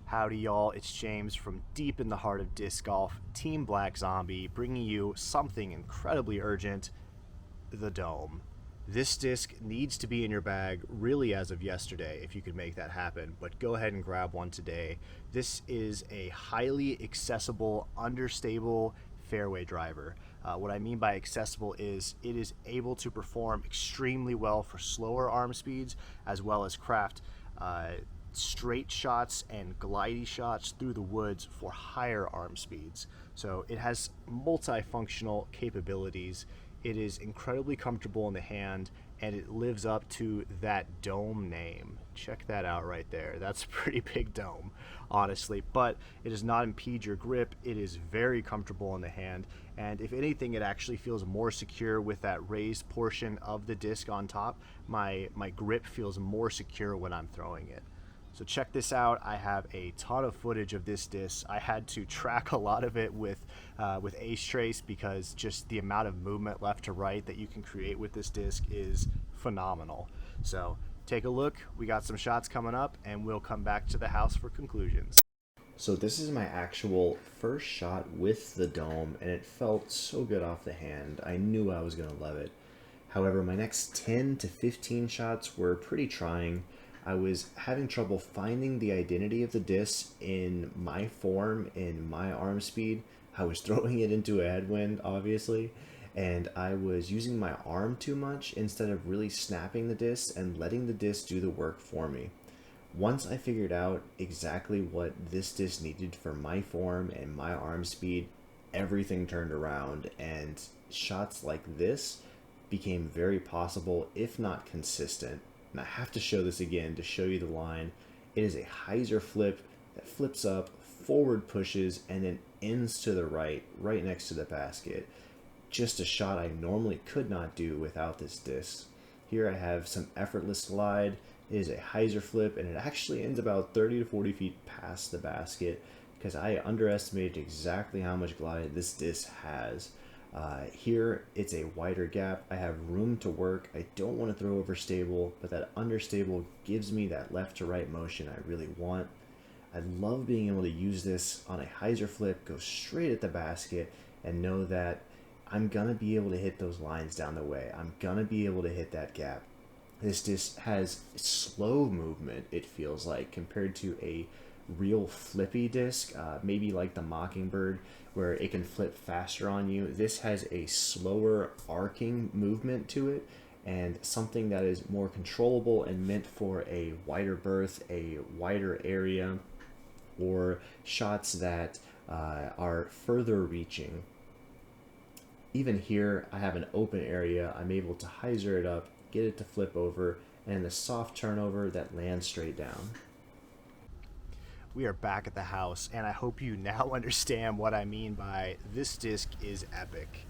Howdy y'all, it's James from deep in the heart of disc golf, Team Black Zombie, bringing you something incredibly urgent, the Dome. This disc needs to be in your bag really as of yesterday if you could make that happen, but go ahead and grab one today. This is a highly accessible, understable fairway driver. What I mean by accessible is it is able to perform extremely well for slower arm speeds as well as craft straight shots and glidey shots through the woods for higher arm speeds. So it has multifunctional capabilities. It is incredibly comfortable in the hand, and it lives up to that Dome name. Check that out right there. That's a pretty big dome, honestly, but it does not impede your grip. It is very comfortable in the hand, and if anything, it actually feels more secure with that raised portion of the disc on top. My grip feels more secure when I'm throwing it. So check this out. I have a ton of footage of this disc. I had to track a lot of it with Ace Trace because just the amount of movement left to right that you can create with this disc is phenomenal. So take a look. We got some shots coming up, and we'll come back to the house for conclusions. So this is my actual first shot with the Dome, and it felt so good off the hand. I knew I was going to love it. However, my next 10 to 15 shots were pretty trying. I was having trouble finding the identity of the disc in my form, in my arm speed. I was throwing it into a headwind, obviously, and I was using my arm too much instead of really snapping the disc and letting the disc do the work for me. Once I figured out exactly what this disc needed for my form and my arm speed, everything turned around, and shots like this became very possible, if not consistent. And I have to show this again to show you the line. It is a hyzer flip that flips up, forward pushes, and then ends to the right, right next to the basket. Just a shot I normally could not do without this disc. Here I have some effortless slide. It is a hyzer flip, and it actually ends about 30 to 40 feet past the basket because I underestimated exactly how much glide this disc has. Here it's a wider gap. I have room to work. I don't want to throw overstable, but that understable gives me that left to right motion I really want. I love being able to use this on a hyzer flip, go straight at the basket, and know that I'm gonna be able to hit those lines down the way. I'm gonna be able to hit that gap. This disc has slow movement, it feels like, compared to a real flippy disc, maybe like the Mockingbird, where it can flip faster on you. This has a slower arcing movement to it, and something that is more controllable and meant for a wider berth, a wider area, or shots that are further reaching. Even here, I have an open area. I'm able to hyzer it up, get it to flip over, and the soft turnover that lands straight down. We are back at the house, and I hope you now understand what I mean by this disc is epic.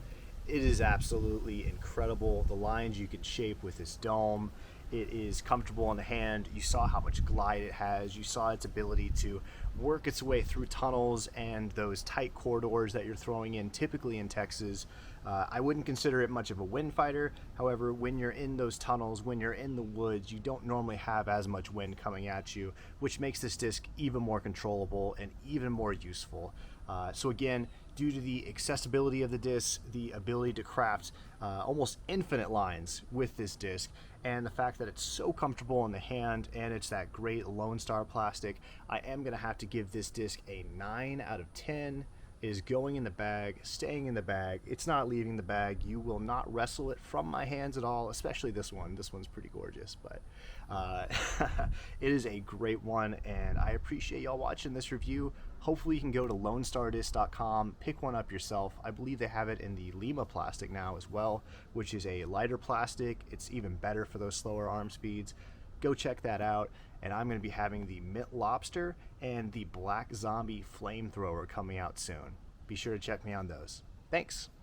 It is absolutely incredible. The lines you can shape with this Dome. It is comfortable in the hand. You saw how much glide it has. You saw its ability to work its way through tunnels and those tight corridors that you're throwing in, typically in Texas. I wouldn't consider it much of a wind fighter. However, when you're in those tunnels, when you're in the woods, you don't normally have as much wind coming at you, which makes this disc even more controllable and even more useful. So again, due to the accessibility of the disc, the ability to craft almost infinite lines with this disc, and the fact that it's so comfortable in the hand and it's that great Lone Star plastic, I am going to have to give this disc a 9 out of 10. It is going in the bag, staying in the bag. It's not leaving the bag. You will not wrestle it from my hands at all, especially this one. This one's pretty gorgeous, but it is a great one, and I appreciate y'all watching this review. Hopefully you can go to LoneStarDisc.com, pick one up yourself. I believe they have it in the Lima plastic now as well, which is a lighter plastic. It's even better for those slower arm speeds. Go check that out. And I'm going to be having the Mint Lobster and the Black Zombie Flamethrower coming out soon. Be sure to check me on those. Thanks.